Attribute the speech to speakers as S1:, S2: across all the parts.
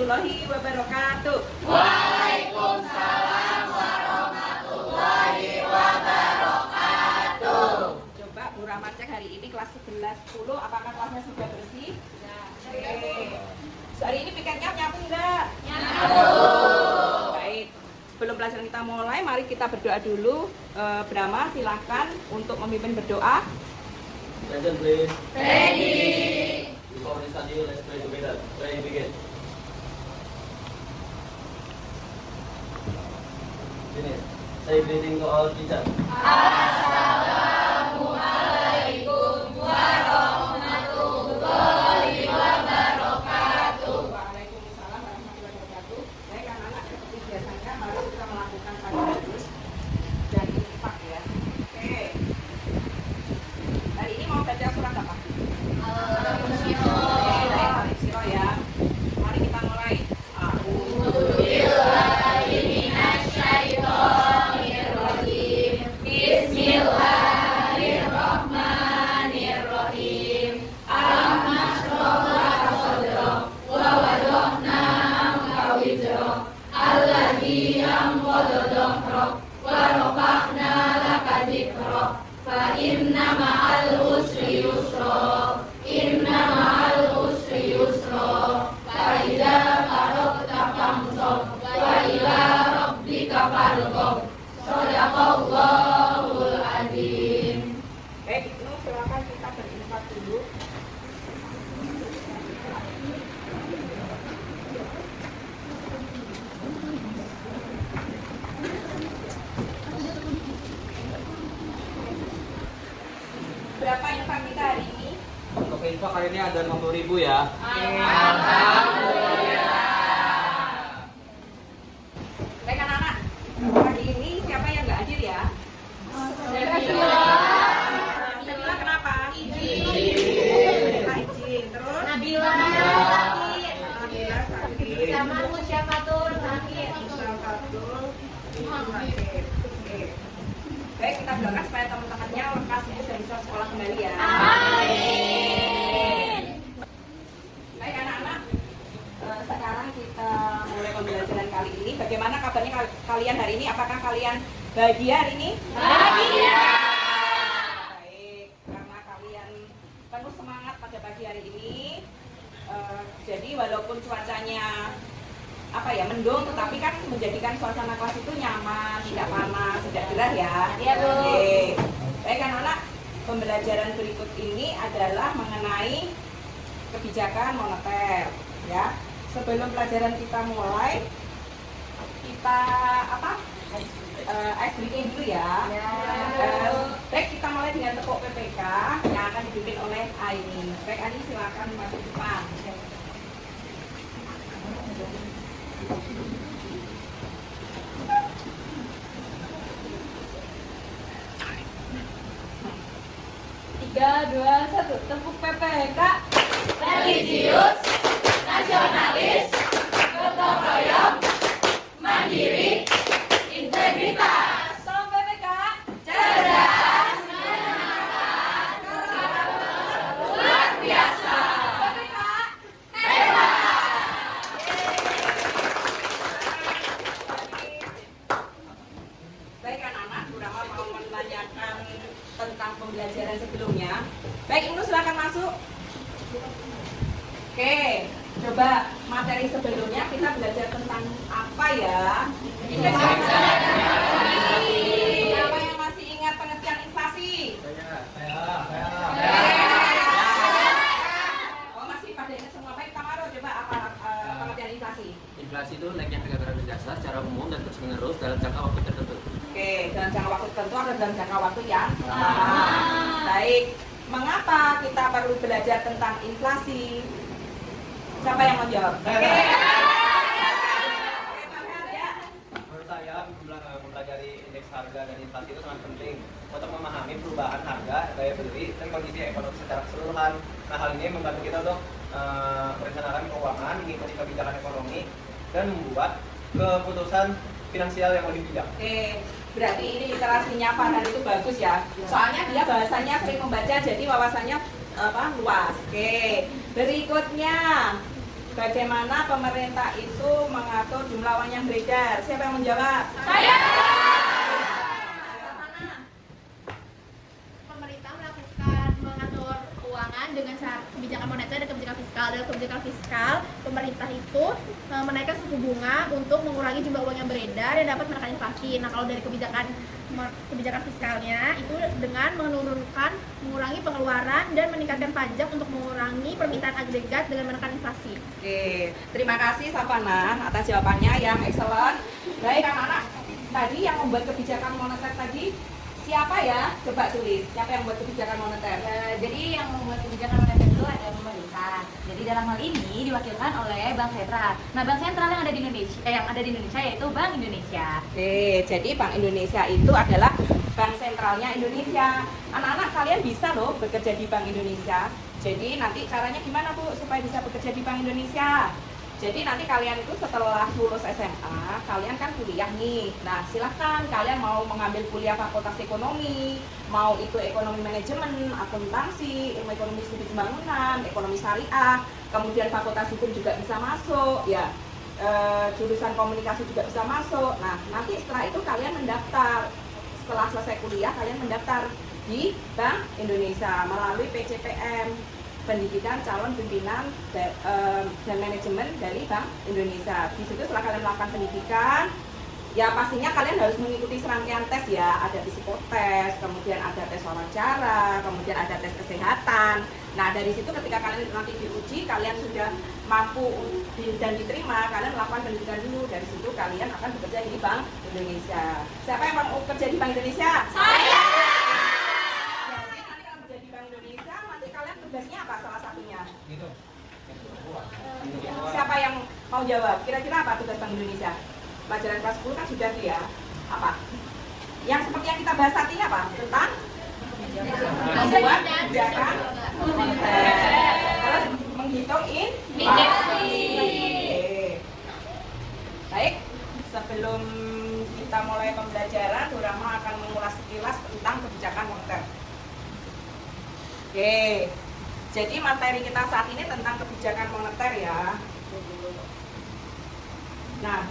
S1: warahmatullahi wabarakatuh.
S2: Waalaikumsalam warahmatullahi wabarakatuh.
S1: Coba Bu Rahmat cek hari ini kelas 11-10 apakah kelasnya sudah bersih? Oke. Hari ini pikirnya nyapu enggak?
S2: Nyapu.
S1: Baik. Sebelum pelajaran kita mulai, mari kita berdoa dulu. Brahma, silakan untuk memimpin berdoa.
S3: Attention please.
S2: Ready.
S3: Before we start, let's pray together. Pray begin. Finish. Say greeting to all teachers.
S2: Assalamualaikum warahmatullahi wabarakatuh.
S1: Waalaikumsalam warahmatullahi wabarakatuh. Baik anak-anak, seperti biasanya mari kita melakukan tadarus dan infak ya. Oke. Hari ini mau baca surat apa? Al-Siro ya. Mari kita mulai.
S2: Bismillahirrahmanirrahim. Alam nashrah laka sadrak wa wada'na anka wizrak alladzi anqadha dhahrak wa rafa'na laka dzikrak fa inna ma'al usri yusra inna ma'al usri yusra fa idza faragta fansab wa ila rabbika farghab. Shadaqallahul azim.
S1: Baik, itu silakan kita berinfak dulu. Berapa infak kita hari ini?
S3: Untuk infak kali ini ada 50.000 ya.
S1: Baik anak-anak, pagi ini siapa yang nggak hadir ya? Nabila kenapa? Izin. Terus?
S2: Nabila
S1: Nabila sakit.
S2: sama Musyafatul sakit.
S1: Musyafatul sakit. Oke. Baik, kita doakan supaya teman-temannya lekas ya dan bisa sekolah kembali ya.
S2: Amin.
S1: Baik anak-anak, sekarang kita mulai pembelajaran kali ini. Bagaimana kabarnya kalian hari ini? Apakah kalian bahagia hari ini?
S2: Bahagia.
S1: Baik, karena kalian penuh semangat pada pagi hari ini. Jadi walaupun cuacanya mendung, tetapi kan menjadikan suasana kelas itu nyaman, tidak panas, tidak gerah ya.
S2: Iya, Bu.
S1: Oke. Baik anak-anak, pembelajaran berikut ini adalah mengenai kebijakan moneter ya. Sebelum pelajaran kita mulai, kita ice breaking dulu ya. Baik, kita mulai dengan tepuk PPK yang akan dipimpin oleh Aini. Baik, Aini silakan masuk depan.
S2: Tiga, dua, satu. Tepuk PPK.
S4: Religius, nasionalis, gotong royong, mandiri, integritas,
S2: Salam PPK.
S4: cerdas, luar biasa,
S2: PPK.
S4: hebat.
S1: Baik anak-anak, Bu Rama mau menanyakan tentang pembelajaran sebelumnya. Baik, Inu silakan masuk. Oke, coba materi sebelumnya kita belajar tentang apa ya? Siapa yang masih ingat pengertian inflasi? Oh, masih pada ingat semua. Baik, Tamaro, coba apa pengertian inflasi?
S3: Inflasi itu naiknya harga barang dan jasa secara umum dan terus menerus dalam jangka waktu tertentu.
S1: Oke, dalam jangka waktu tertentu atau dalam jangka waktu yang lama. Baik, mengapa kita perlu belajar tentang inflasi? Siapa yang mau jawab? Oke.
S3: Menurut saya mempelajari indeks harga dan inflasi itu sangat penting untuk memahami perubahan harga, daya beli, dan kondisi ekonomi secara keseluruhan. Nah, hal ini membantu kita untuk merencanakan keuangan, mengikuti kebijakan ekonomi, dan membuat keputusan finansial yang lebih bijak.
S1: Oke, berarti ini literasinya Farhan itu bagus ya. Soalnya dia bahasanya sering membaca, jadi wawasannya luas. Oke, berikutnya bagaimana pemerintah itu mengatur jumlah uang yang beredar? Siapa yang menjawab?
S4: Saya.
S5: Pemerintah melakukan mengatur keuangan dengan cara kebijakan moneter dan kebijakan fiskal. Dalam kebijakan fiskal, pemerintah itu menaikkan suku bunga untuk mengurangi jumlah uang yang beredar dan dapat menekan inflasi. Nah, kalau dari kebijakan fiskalnya itu dengan mengurangi pengeluaran dan meningkatkan pajak untuk mengurangi permintaan agregat dengan menekan inflasi.
S1: Oke, terima kasih Sapana atas jawabannya yang excellent. Baik anak-anak, tadi yang membuat kebijakan moneter tadi siapa ya? Coba tulis, siapa yang membuat kebijakan moneter?
S2: Jadi yang membuat kebijakan moneter itu ada pemerintah. Jadi dalam hal ini diwakilkan oleh Bank Sentral. Nah, Bank Sentral yang ada di Indonesia yaitu Bank Indonesia.
S1: Oke, jadi Bank Indonesia itu adalah bank sentralnya Indonesia. Anak-anak kalian bisa loh bekerja di Bank Indonesia. Jadi nanti caranya gimana Bu supaya bisa bekerja di Bank Indonesia? Jadi nanti kalian itu setelah lulus SMA, kalian kan kuliah nih. Nah, silahkan kalian mau mengambil kuliah fakultas ekonomi, mau itu ekonomi manajemen, akuntansi, ilmu ekonomi studi pembangunan, ekonomi syariah, kemudian fakultas hukum juga bisa masuk, ya. Jurusan komunikasi juga bisa masuk. Nah, nanti setelah itu kalian mendaftar. Setelah selesai kuliah, kalian mendaftar di Bank Indonesia melalui PCPM. Pendidikan calon pimpinan dan manajemen dari Bank Indonesia. Di situ setelah kalian melakukan pendidikan, ya pastinya kalian harus mengikuti serangkaian tes ya. Ada psikotes, kemudian ada tes wawancara, kemudian ada tes kesehatan. Nah dari situ ketika kalian nanti diuji, kalian sudah mampu dan diterima, kalian melakukan pendidikan dulu. Dari situ kalian akan bekerja di Bank Indonesia. Siapa yang mau kerja di Bank Indonesia?
S4: Saya.
S1: Tugasnya apa salah satunya?
S3: Gitu.
S1: Siapa yang mau jawab? Kira-kira apa tugas Bank Indonesia? Pelajaran kelas 10 kan sudah ya. Apa? Yang seperti yang kita bahas saat ini apa? Tentang membuat kebijakan moneter. Terus menghitung inflasi. Baik, sebelum kita mulai pembelajaran, Bu Rahma akan mengulas sekilas tentang kebijakan moneter. Oke, jadi materi kita saat ini tentang kebijakan moneter ya. Nah,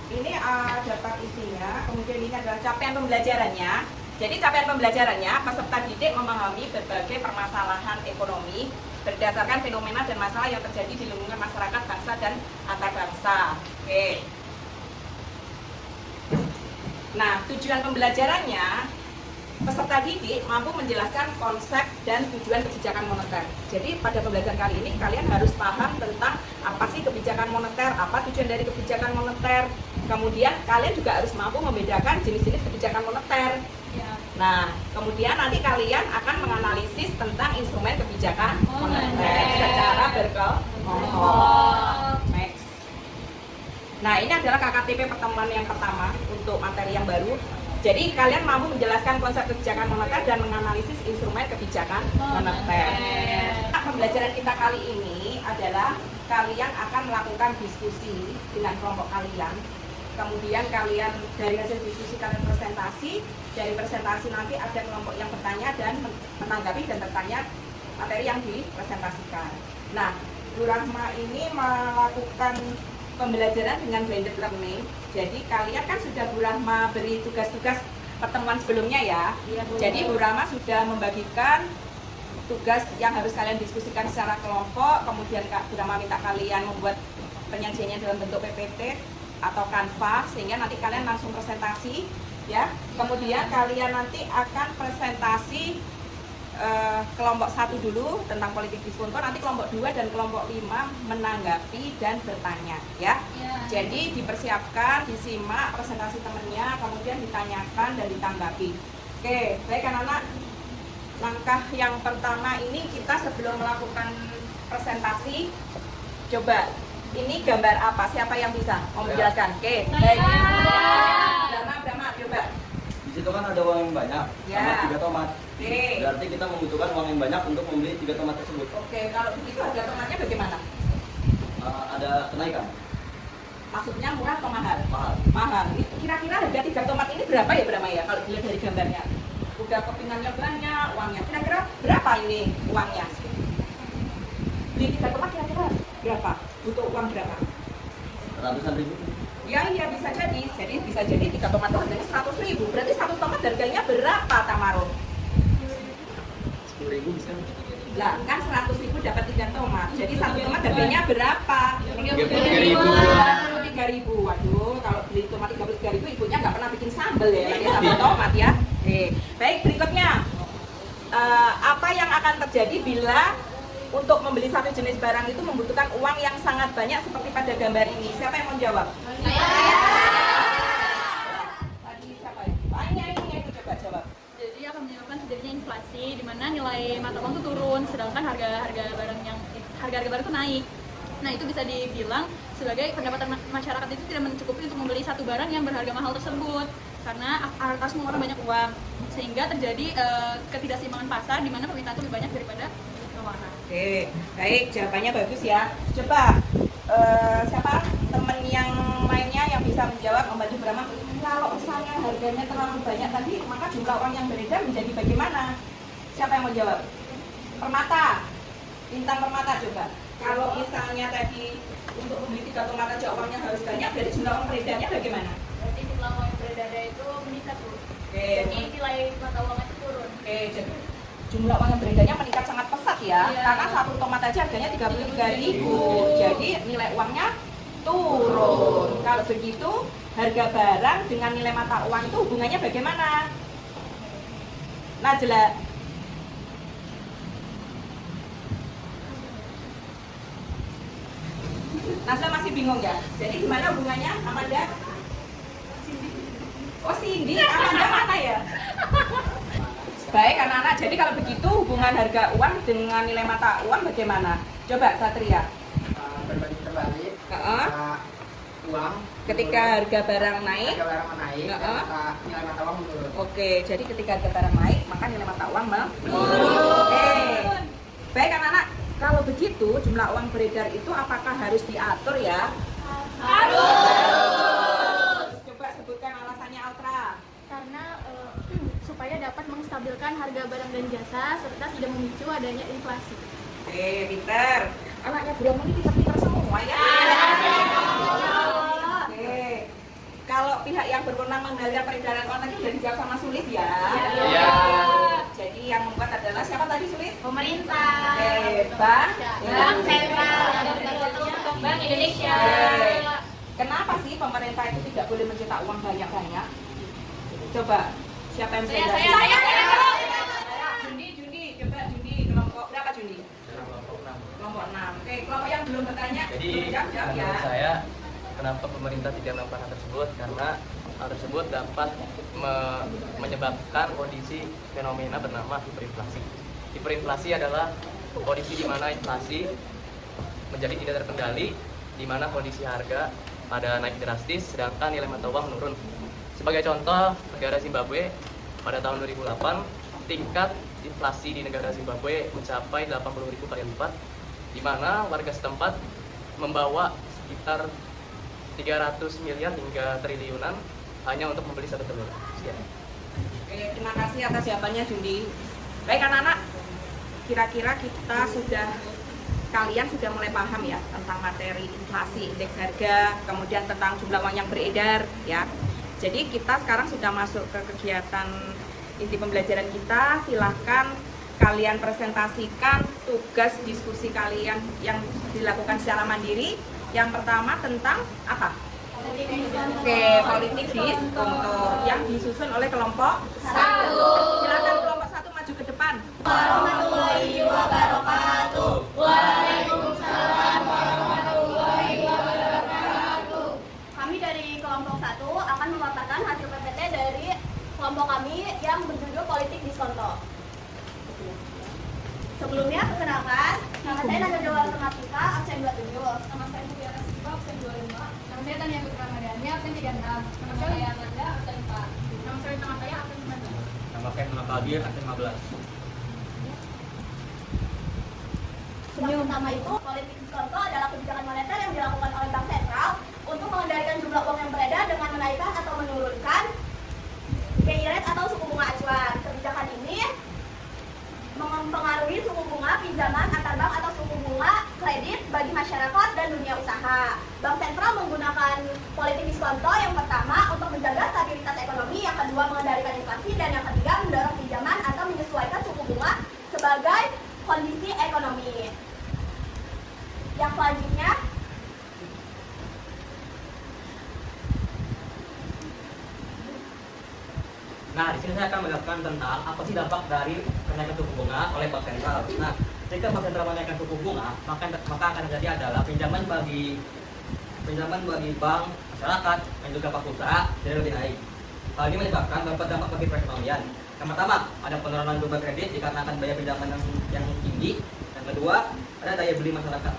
S1: ini daftar isinya, kemudian ini adalah capaian pembelajarannya. Jadi capaian pembelajarannya, peserta didik memahami berbagai permasalahan ekonomi berdasarkan fenomena dan masalah yang terjadi di lingkungan masyarakat, bangsa, dan antar bangsa. Oke. Nah, tujuan pembelajarannya, peserta didik mampu menjelaskan konsep dan tujuan kebijakan moneter. Jadi pada pembelajaran kali ini kalian harus paham tentang apa sih kebijakan moneter, apa tujuan dari kebijakan moneter. Kemudian kalian juga harus mampu membedakan jenis-jenis kebijakan moneter. Nah, kemudian nanti kalian akan menganalisis tentang instrumen kebijakan moneter secara berkelompok. Next. Nah, ini adalah KKTP pertemuan yang pertama untuk materi yang baru. Jadi kalian mampu menjelaskan konsep kebijakan moneter dan menganalisis instrumen kebijakan moneter. Nah, pembelajaran kita kali ini adalah kalian akan melakukan diskusi dengan kelompok kalian. Kemudian kalian dari hasil diskusi kalian presentasi. Dari presentasi nanti ada kelompok yang bertanya dan menanggapi dan bertanya materi yang dipresentasikan. Nah, Bu Rahma ini melakukan pembelajaran dengan blended learning. Jadi kalian kan sudah Bu Rahma beri tugas-tugas pertemuan sebelumnya ya. Jadi Bu Rahma sudah membagikan tugas yang harus kalian diskusikan secara kelompok. Kemudian Bu Rahma minta kalian membuat penyajiannya dalam bentuk PPT atau Canva sehingga nanti kalian langsung presentasi ya. Kemudian kalian nanti akan presentasi kelompok 1 dulu tentang politik diskonto, nanti kelompok 2 dan kelompok 5 menanggapi dan bertanya ya. Jadi dipersiapkan, disimak presentasi temennya, kemudian ditanyakan dan ditanggapi. Oke, baik anak-anak. Langkah yang pertama ini kita sebelum melakukan presentasi, coba ini gambar apa? Siapa yang bisa mau menjelaskan? Oke, baik. Brahma, coba.
S6: Di situ kan ada uang yang banyak sama 3 tomat.
S1: Oke.
S6: Berarti kita membutuhkan uang yang banyak untuk membeli 3 tomat tersebut.
S1: Oke, kalau begitu harga tomatnya bagaimana?
S6: Ada kenaikan.
S1: Maksudnya murah atau mahal?
S6: Mahal.
S1: Mahal. Kira-kira harga 3 tomat ini berapa ya Brahma ya? Kalau dilihat dari gambarnya. Udah kepingannya banyak, uangnya. Kira-kira berapa ini uangnya? Beli 3 tomat kira-kira berapa? butuh uang berapa?
S6: Ratusan ribu.
S1: Ya iya bisa jadi. Jadi bisa jadi 3 tomat itu harganya 100.000. Berarti 1 tomat harganya berapa, Tamaro?
S3: 10.000 bisa.
S1: Lah kan 100.000 dapat 3 tomat. Jadi 1 tomat harganya berapa?
S3: 33.000.
S1: 33.000. Waduh, kalau beli tomat 33.000 ibunya nggak pernah bikin sambal ya, lagi 1 tomat ya. Oke. Baik, berikutnya. Apa yang akan terjadi bila untuk membeli satu jenis barang itu membutuhkan uang yang sangat banyak seperti pada gambar ini? Siapa yang mau jawab? Tadi siapa? Ini coba jawab.
S5: Jadi akan menyebabkan terjadinya inflasi di mana nilai mata uang itu turun sedangkan harga barang itu naik. Nah, itu bisa dibilang sebagai pendapatan masyarakat itu tidak mencukupi untuk membeli satu barang yang berharga mahal tersebut karena harta semua orang banyak uang sehingga terjadi ketidakseimbangan pasar di mana permintaan itu lebih banyak daripada tawaran.
S1: Oke, baik, jawabannya bagus ya. Coba siapa temen yang lainnya yang bisa menjawab, membantu Brahma? Kalau misalnya harganya terlalu banyak tadi, maka jumlah uang yang beredar menjadi bagaimana? Siapa yang mau jawab? Permata, Bintang Permata coba. Kalau misalnya tadi untuk membeli 3 tomat aja uangnya harus banyak, berarti jumlah uang beredarnya bagaimana?
S5: Berarti jumlah uang yang beredarnya itu meningkat, Bu.
S1: Oke,
S5: Jadi nilai mata uang itu turun.
S1: oke, jadi jumlah uang yang beredarnya meningkat sangat pesat ya,
S5: Iya.
S1: karena 1 tomat aja harganya 33.000, jadi nilai uangnya turun. Kalau begitu, harga barang dengan nilai mata uang itu hubungannya bagaimana? Najla. Najla masih bingung ya? Jadi gimana hubungannya, Amanda? Oh Cindy, Amanda mana ya? Baik anak-anak, jadi kalau begitu hubungan harga uang dengan nilai mata uang bagaimana? Coba Satria.
S7: Berbanding terbalik.
S1: Heeh.
S7: Uang.
S1: Ketika harga barang naik.
S7: Harga barang naik.
S1: Heeh.
S7: Nilai mata uang menurun.
S1: Oke, jadi ketika harga barang naik, maka nilai mata uang menurun. Oke. Baik anak-anak, kalau begitu jumlah uang beredar itu apakah harus diatur ya? Harus. Coba sebutkan alasannya Altra.
S5: Karena supaya dapat menstabilkan harga barang dan jasa serta tidak memicu adanya inflasi.
S1: Oke, pinter. Anaknya Bromo ini pinter-pinter semua ya. Oke. Kalau pihak yang berwenang mengendalikan peredaran uang tadi sudah dijawab sama Sulis ya.
S3: Iya.
S1: Jadi yang membuat adalah siapa tadi Sulis?
S2: Pemerintah.
S1: Oke, Bank
S2: Sentral. Bank Indonesia.
S1: Oke. Kenapa sih pemerintah itu tidak boleh mencetak uang banyak-banyak? Coba, siapa yang bisa jawab? Jundi, coba Jundi, kelompok berapa Jundi? Kelompok 6. Oke, kelompok yang belum bertanya,
S3: Jadi
S1: belum jawab ya.
S3: menurut saya kenapa pemerintah tidak melakukan hal tersebut karena hal tersebut dapat menyebabkan kondisi fenomena bernama hiperinflasi. Hiperinflasi adalah kondisi di mana inflasi menjadi tidak terkendali, di mana kondisi harga pada naik drastis sedangkan nilai mata uang menurun. Sebagai contoh, negara Zimbabwe pada tahun 2008 tingkat inflasi di negara Zimbabwe mencapai 80.000 kali lipat, di mana warga setempat membawa sekitar 300 miliar hingga triliunan hanya untuk membeli 1 telur. Sekian.
S1: Oke, terima kasih atas jawabannya Jundi. Baik anak-anak, kira-kira kalian sudah mulai paham ya tentang materi inflasi, indeks harga, kemudian tentang jumlah uang yang beredar ya. Jadi kita sekarang sudah masuk ke kegiatan inti pembelajaran kita. Silahkan kalian presentasikan tugas diskusi kalian yang dilakukan secara mandiri. Yang pertama tentang apa? Oke, politik diskonto yang disusun oleh kelompok 1. Silakan kelompok 1 maju ke depan.
S4: Warahmatullahi wabarakatuh. Waalaikumsalam warahmatullahi wabarakatuh.
S5: Kami dari kelompok 1 akan memaparkan hasil PPT dari kelompok kami yang berjudul Politik Diskonto. Sebelumnya, perkenalkan, nama saya Najwa Alternatika, absen 27. Nama saya Mutiara Siva, absen 25. Nama saya Tania Putra Madani, absen 36. Nama saya Nanda, absen 4. Nama saya Tengah Taya, absen 19.
S3: Nama saya Muhammad Kabir, absen 15.
S5: Yang pertama itu, politik diskonto adalah kebijakan moneter yang dilakukan oleh Bank Sentral untuk mengendalikan jumlah uang yang beredar dengan menaikkan atau menurunkan BI rate atau suku bunga acuan. Kebijakan ini mempengaruhi suku bunga pinjaman antar bank atau suku bunga kredit bagi masyarakat dan dunia
S8: dunia usaha. Bank sentral menggunakan politik diskonto yang pertama untuk menjaga stabilitas ekonomi, yang kedua mengendalikan inflasi, dan yang ketiga mendorong pinjaman atau menyesuaikan suku bunga sebagai kondisi ekonomi. Yang selanjutnya,
S6: Nah, di sini saya akan menjelaskan tentang apa sih dampak dari kenaikan suku bunga oleh bank sentral. Nah, jika bank sentral menaikkan suku bunga, maka akan terjadi adalah pinjaman bagi bank, masyarakat, dan juga pelaku usaha jadi lebih naik. Hal ini menyebabkan beberapa dampak bagi perekonomian. Yang pertama, ada penurunan beban kredit dikarenakan biaya pinjaman yang tinggi. Yang kedua, ada daya beli masyarakat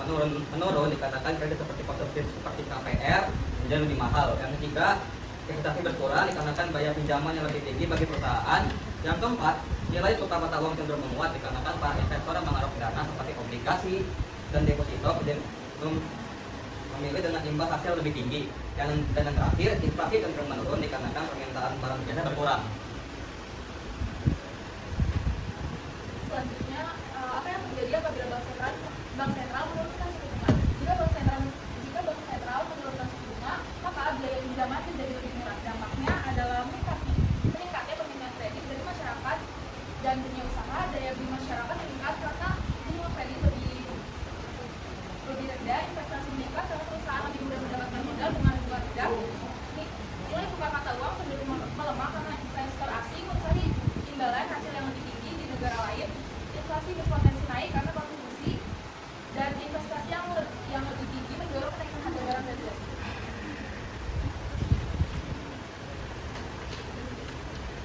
S6: menurun dikarenakan kredit seperti konsumtif seperti KPR menjadi lebih mahal. Yang ketiga, investasi berkurang dikarenakan biaya pinjaman yang lebih tinggi bagi perusahaan. Yang keempat, nilai tukar mata uang cenderung menguat dikarenakan para investor yang menaruh dana seperti obligasi dan deposito memilih dengan imbal hasil lebih tinggi. Dan yang terakhir, inflasi cenderung menurun dikarenakan permintaan barang jasa berkurang.
S5: Selanjutnya, apa yang terjadi apabila bank sentral menurunkan suku bunga? Jika bank sentral menurunkan suku bunga, maka biaya pinjaman menjadi lebih murah. Dampaknya adalah meningkatnya permintaan kredit dari masyarakat dan dunia usaha. Daya beli masyarakat meningkat karena bunga kredit lebih rendah, investasi meningkat karena perusahaan lebih mudah mendapatkan modal dengan bunga rendah. Nilai tukar mata uang cenderung melemah karena investor asing mencari imbalan hasil yang lebih tinggi di negara lain. Inflasi berpotensi naik karena konsumsi dan investasi yang lebih tinggi mendorong kenaikan harga barang dan jasa.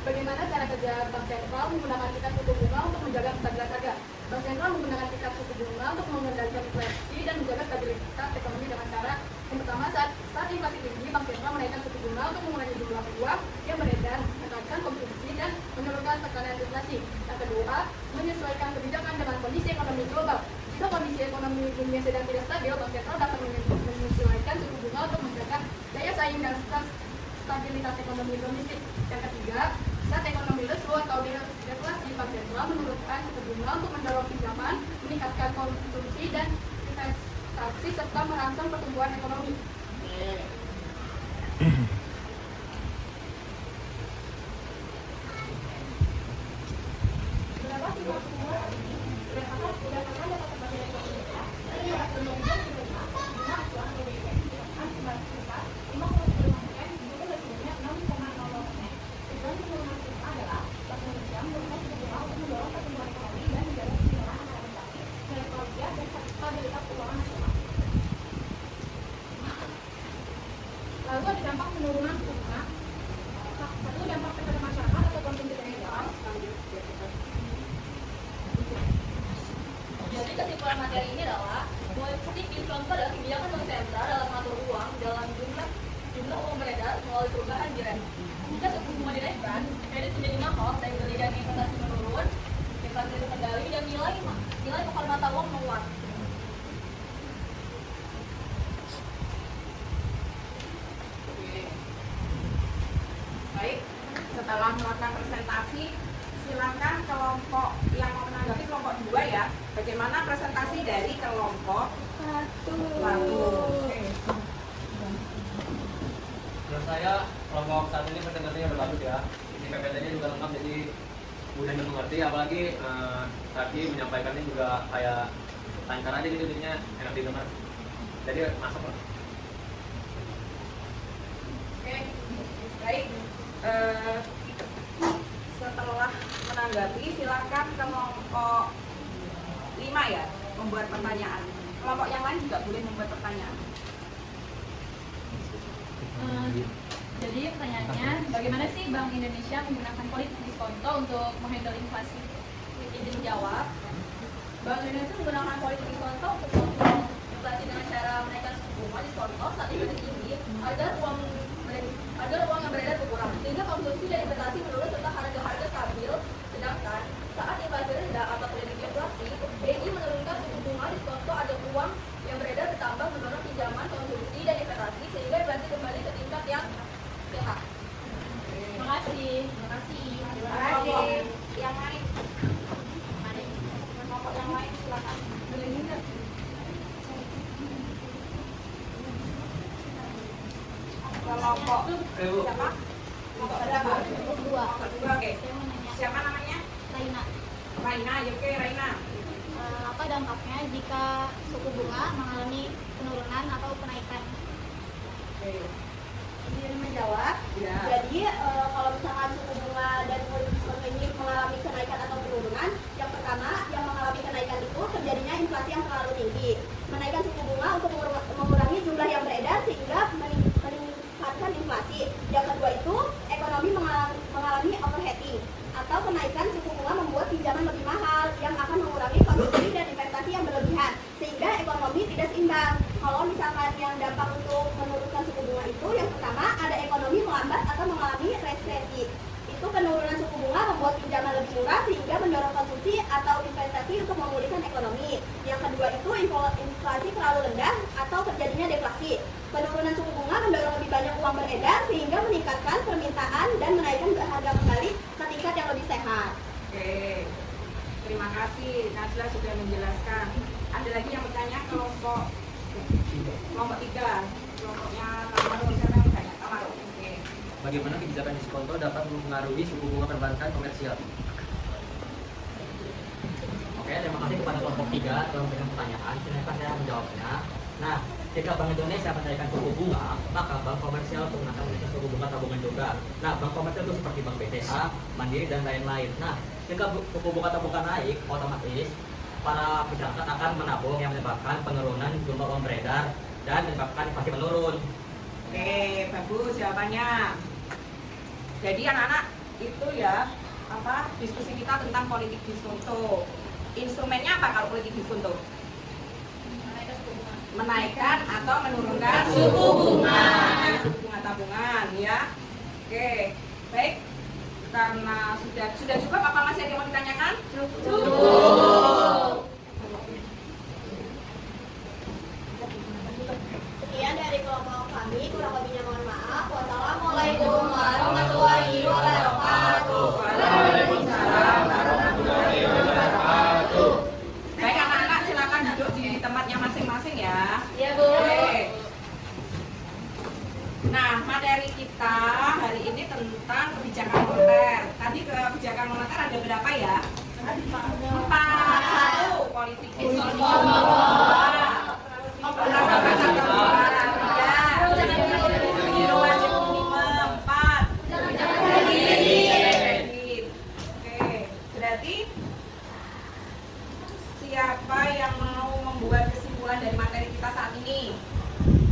S5: Bagaimana cara kerja bank sentral menggunakan tingkat suku bunga untuk menjaga stabilitas harga? Bank sentral menggunakan tingkat suku bunga untuk mengendalikan inflasi dan menjaga stabilitas ekonomi dengan cara yang pertama, saat inflasi tinggi, bank sentral menaikkan suku bunga untuk mengurangi jumlah uang yang beredar, menekan konsumsi dan menurunkan tekanan inflasi. Yang kedua, menyesuaikan kebijakan dengan kondisi ekonomi global. Jika kondisi ekonomi dunia sedang tidak stabil, bank sentral dapat menyesuaikan suku bunga untuk menjaga daya saing dan stabilitas ekonomi domestik. Yang ketiga, saat ekonomi lesu atau deflasi, bank sentral menurunkan suku bunga untuk mendorong pinjaman, meningkatkan konsumsi dan investasi serta merangsang pertumbuhan ekonomi. Berapa tipe suku bunga ini? Berdasarkan data terbaru dari Indonesia, dari Indonesia bunga acuan BBM menyebabkan sebagian besar 50,5% juga resikonya 6,00%. Tujuan penurunan suku bunga adalah Bank Indonesia menurunkan suku bunga untuk mendorong pertumbuhan ekonomi dan menjaga keseimbangan antara inflasi, nilai tukar rupiah, dan stabilitas keuangan nasional. Lalu ada dampak penurunan suku bunga. Satu, dampak kepada masyarakat atau konsumsi terhadap.
S2: Jadi kesimpulan materi ini adalah politik diskonto adalah kebijakan bank sentral dalam mengatur uang dalam jumlah uang beredar melalui perubahan di rate. Jika suku bunga dinaikkan, kredit menjadi mahal, daya beli dan investasi menurun, inflasi terkendali, dan nilai tukar mata uang menguat.
S1: Baik, setelah melakukan presentasi, silakan kelompok yang mau menanggapi kelompok 2 ya. Bagaimana presentasi dari kelompok 1?
S3: Menurut saya kelompok saat ini presentasinya udah bagus ya. Isi PPT-nya juga lengkap jadi mudah dimengerti. Apalagi tadi menyampaikannya juga kayak lancar aja gitu jadinya enak didengar. Jadi masuk lah.
S1: Oke, baik. Setelah menanggapi, silakan kelompok 5 ya membuat pertanyaan. Kelompok yang lain juga boleh membuat pertanyaan.
S5: Jadi pertanyaannya, bagaimana sih Bank Indonesia menggunakan politik diskonto untuk menghandle inflasi?
S2: Izin jawab. Bank Indonesia menggunakan politik diskonto untuk mengontrol inflasi dengan cara menaikkan suku bunga diskonto saat ini lebih tinggi agar uang yang beredar berkurang, sehingga konsumsi dan investasi menurun serta harga-harga stabil. Sedangkan saat inflasi rendah atau terjadi deflasi, BI menurunkan suku bunga diskonto agar uang yang beredar bertambah mendorong pinjaman, konsumsi dan investasi sehingga inflasi kembali ke tingkat yang sehat.
S5: Terima kasih.
S1: Terima kasih. Yang lain. Kelompok yang lain silakan. kelompok siapa? Kelompok berapa?
S5: Kedua,
S1: Kedua, oke.
S5: saya mau nanya
S1: Siapa namanya?
S5: Raina.
S1: Raina, ya oke Raina.
S5: Apa dampaknya jika suku bunga mengalami penurunan atau kenaikan?
S1: Oke.
S8: Izin menjawab.
S1: Ya.
S8: Jadi kalau misalkan suku bunga dan politik diskon ini mengalami kenaikan atau penurunan, yang pertama yang mengalami kenaikan itu terjadinya inflasi yang terlalu tinggi. Menaikkan suku bunga untuk mengurangi jumlah yang beredar sehingga meningkatkan inflasi. Yang kedua itu ekonomi mengalami overheating atau kenaikan suku bunga membuat pinjaman lebih mahal yang akan mengurangi konsumsi dan investasi yang berlebihan sehingga ekonomi tidak seimbang. Kalau misalkan yang dampak untuk menurunkan suku bunga itu yang pertama ada ekonomi melambat atau mengalami resesi. Itu penurunan suku bunga membuat pinjaman lebih murah sehingga mendorong konsumsi atau investasi untuk memulihkan ekonomi. Yang kedua itu inflasi terlalu rendah atau terjadinya deflasi. Penurunan suku bunga mendorong lebih banyak uang beredar sehingga meningkatkan permintaan dan menaikkan harga kembali ke tingkat yang lebih sehat.
S1: Oke. Terima kasih Najla sudah menjelaskan. Ada lagi yang bertanya kelompok 3. Kelompoknya Tamarun, siapa yang bertanya? Tamarun. Oke.
S6: Bagaimana kebijakan diskonto dapat mempengaruhi suku bunga perbankan komersial? Oke, terima kasih kepada kelompok 3 telah memberikan pertanyaan. Silakan saya menjawabnya. Nah, jika Bank Indonesia menaikkan suku bunga, maka bank komersial pun akan menaikkan suku bunga tabungan juga. Nah, bank komersial itu seperti Bank BCA, Mandiri, dan lain-lain. Nah, jika suku bunga tabungan naik, otomatis para masyarakat akan menabung yang menyebabkan penurunan jumlah uang beredar dan menyebabkan inflasi menurun.
S1: Oke, bagus jawabannya. Jadi anak-anak itu ya diskusi kita tentang politik diskonto. Instrumennya apa kalau politik diskonto? Menaikkan atau menurunkan suku bunga tabungan ya. Oke, baik. Karena sudah cukup apa masih ada yang mau ditanyakan? Cukup.
S8: Sekian dari kelompok kami, kurang lebihnya mohon maaf. Wassalamualaikum warahmatullahi wabarakatuh.
S1: Waalaikumsalam warahmatullahi wabarakatuh. Baik anak-anak silakan duduk di tempatnya masing-masing ya.
S2: Iya, Bu.
S1: Oke. Nah, materi kita hari ini tentang kebijakan moneter. Tadi kebijakan moneter ada berapa ya? 4. 1. Politik fiskal. 4. Siapa yang mau membuat kesimpulan dari materi kita saat ini?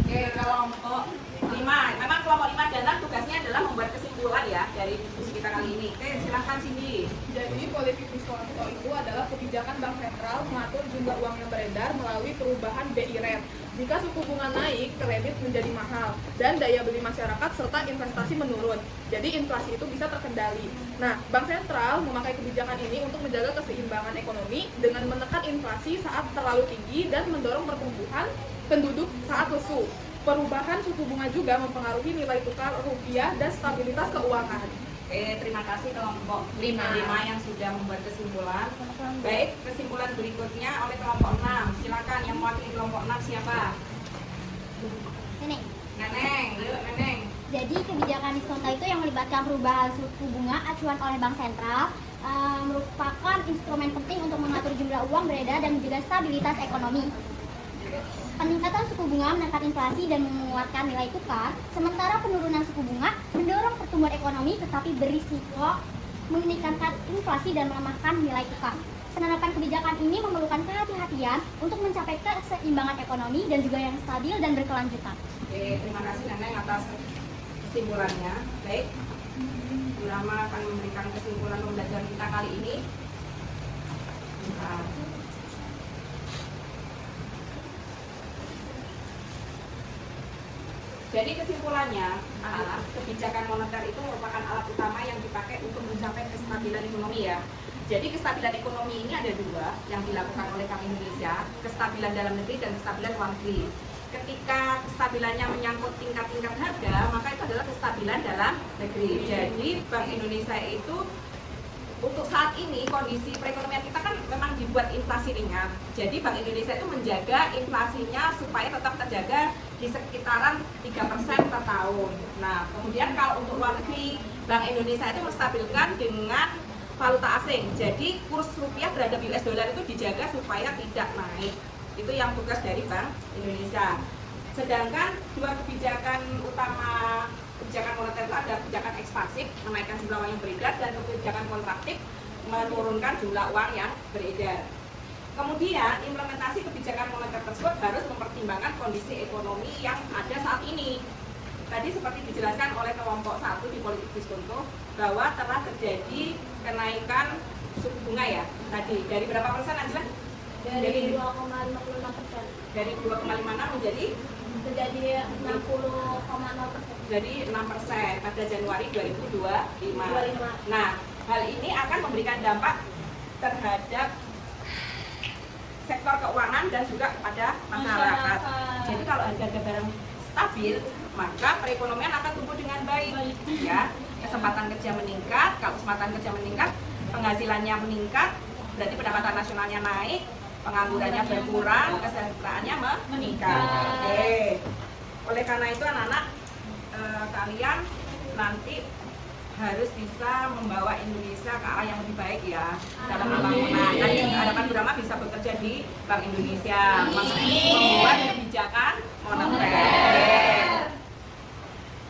S1: Oke, kelompok 5. Memang kelompok 5 datang tugasnya adalah membuat kesimpulan ya dari diskusi kita kali ini. Oke, silahkan Cindy.
S9: Jadi politik diskonto itu adalah kebijakan bank sentral mengatur jumlah uang yang beredar melalui perubahan BI rate. Jika suku bunga naik, kredit menjadi mahal dan daya beli masyarakat serta investasi menurun. Jadi inflasi itu bisa terkendali. Nah, bank sentral memakai kebijakan ini untuk menjaga keseimbangan ekonomi dengan menekan inflasi saat terlalu tinggi dan mendorong pertumbuhan penduduk saat lesu. Perubahan suku bunga juga mempengaruhi nilai tukar rupiah dan stabilitas keuangan.
S1: Oke, terima kasih kelompok 5 yang sudah membuat kesimpulan. Baik, kesimpulan berikutnya oleh kelompok 6. Silakan yang mewakili kelompok 6 siapa?
S5: Neneng.
S1: Neneng, yuk Neneng.
S5: Jadi kebijakan diskonto itu yang melibatkan perubahan suku bunga acuan oleh bank sentral merupakan instrumen penting untuk mengatur jumlah uang beredar dan menjaga stabilitas ekonomi. Peningkatan suku bunga menekan inflasi dan menguatkan nilai tukar, sementara penurunan suku bunga mendorong pertumbuhan ekonomi tetapi berisiko meningkatkan inflasi dan melemahkan nilai tukar. Penerapan kebijakan ini memerlukan kehati-hatian untuk mencapai keseimbangan ekonomi dan juga yang stabil dan berkelanjutan.
S1: Oke, terima kasih Neneng atas kesimpulannya. Baik, Bu Rama akan memberikan kesimpulan pembelajaran kita kali ini. Bentar. Jadi kesimpulannya, kebijakan moneter itu merupakan alat utama yang dipakai untuk mencapai kestabilan ekonomi ya. Jadi kestabilan ekonomi ini ada dua yang dilakukan oleh Bank Indonesia, kestabilan dalam negeri dan kestabilan luar negeri. Ketika kestabilannya menyangkut tingkat-tingkat harga, maka itu adalah kestabilan dalam negeri. Jadi Bank Indonesia itu untuk saat ini kondisi perekonomian kita kan memang dibuat inflasi ringan. Jadi Bank Indonesia itu menjaga inflasinya supaya tetap terjaga di sekitaran 3% per tahun. Nah, kemudian kalau untuk luar negeri, Bank Indonesia itu menstabilkan dengan valuta asing. Jadi kurs rupiah terhadap US dollar itu dijaga supaya tidak naik. Itu yang tugas dari Bank Indonesia. Sedangkan dua kebijakan utama kebijakan moneter itu ada kebijakan ekspansif, menaikkan jumlah uang yang beredar, dan kebijakan kontraktif, menurunkan jumlah uang yang beredar. Kemudian implementasi kebijakan moneter tersebut harus mempertimbangkan kondisi ekonomi yang ada saat ini. Tadi seperti dijelaskan oleh kelompok 1 di politik diskonto bahwa telah terjadi kenaikan suku bunga ya. Tadi dari berapa persen Angela?
S8: Dari 2,56%.
S1: Dari 2,56 menjadi
S8: 60,0%.
S1: jadi 6% pada Januari 2025. Nah, hal ini akan memberikan dampak terhadap sektor keuangan dan juga kepada masyarakat. Jadi kalau harga barang stabil, maka perekonomian akan tumbuh dengan baik. Ya, kesempatan kerja meningkat. Kalau kesempatan kerja meningkat, penghasilannya meningkat, berarti pendapatan nasionalnya naik, penganggurannya berkurang, kesejahteraannya meningkat. Oke. Oleh karena itu anak-anak, kalian nanti harus bisa membawa Indonesia ke arah yang lebih baik ya dalam pembangunan. Tadi harapan Burama bisa bekerja di Bank Indonesia, maksudnya membuat kebijakan moneter.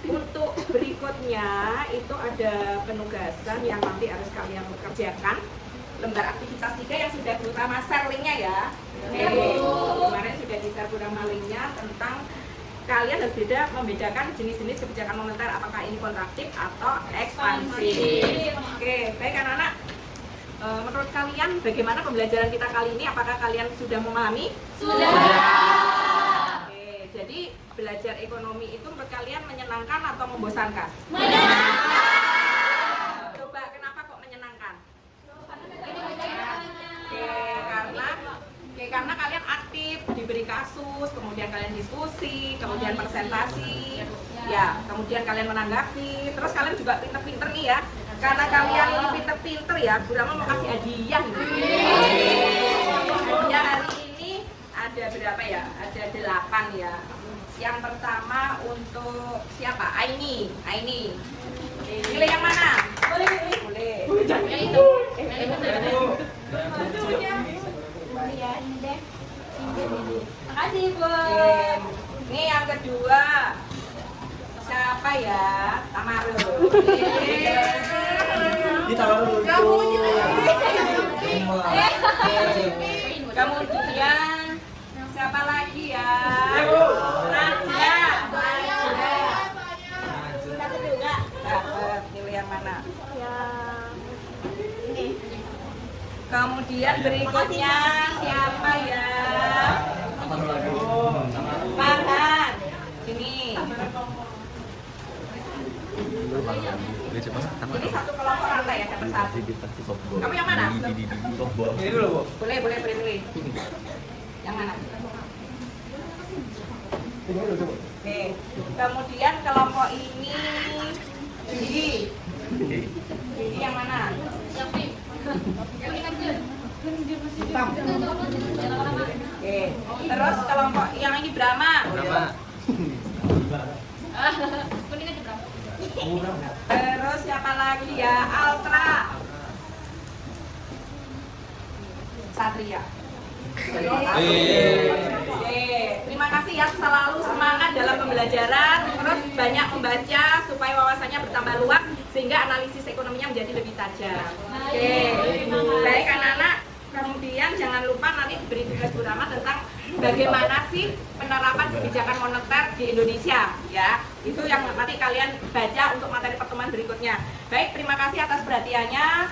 S1: Untuk berikutnya itu ada penugasan yang nanti harus kalian kerjakan. Lembar aktivitas 3 yang sudah terutama share linknya ya. Kemarin sudah di-share Burama linknya tentang kalian harus membedakan jenis-jenis kebijakan moneter, apakah ini kontraktif atau ekspansif. Oke, baik anak-anak. Menurut kalian bagaimana pembelajaran kita kali ini? Apakah kalian sudah memahami?
S4: Sudah.
S1: Oke, jadi belajar ekonomi itu menurut kalian menyenangkan atau membosankan?
S4: Menyenangkan.
S1: Coba kenapa kok menyenangkan? Karena kalian aktif, diberi kasus, kemudian kalian diskusi, kemudian presentasi, ya, kemudian kalian menanggapi, terus kalian juga pinter-pinter nih ya. Karena kalian ini pinter-pinter ya, Burama mau kasih hadiah nih. Hadiah hari ini ada berapa ya? Ada 8 ya. Yang pertama untuk siapa? Aini. Pilih yang mana? Boleh.
S2: Yang itu.
S8: Ya, ini deh.
S1: Makasih Bu. Ini yang kedua. Siapa ya? Tamaru. Kemudian siapa lagi ya? Naja.
S8: Dapat juga.
S1: Dapat. Pilih yang mana?
S8: Yang ini.
S1: Kemudian berikutnya siapa ya? Farhan. Ini. Ini satu kelompok rata ya, dapat 1. Kamu yang mana?
S3: Ini dulu, Bu.
S1: Boleh pilih. Yang mana? Oke. Kemudian kelompok ini Gigi yang mana?
S2: Yang pink. Yang ini kan Jun.
S1: Oke. Terus kelompok yang ini Brahma.
S2: Kuning aja berapa?
S1: Terus siapa lagi ya? Altra. Satria. Terima kasih ya, selalu semangat dalam pembelajaran, terus banyak membaca supaya wawasannya bertambah luas sehingga analisis ekonominya menjadi lebih tajam. Oke, baik anak-anak. Kemudian jangan lupa nanti beri tugas Burama tentang bagaimana sih penerapan kebijakan moneter di Indonesia ya. Itu yang nanti kalian baca untuk materi pertemuan berikutnya. Baik, terima kasih atas perhatiannya.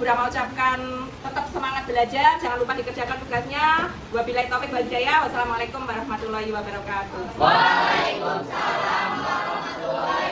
S1: Burama ucapkan tetap semangat belajar, jangan lupa dikerjakan tugasnya. Wabillahi taufik wal hidayah. Wassalamualaikum warahmatullahi wabarakatuh.
S4: Waalaikumsalam warahmatullahi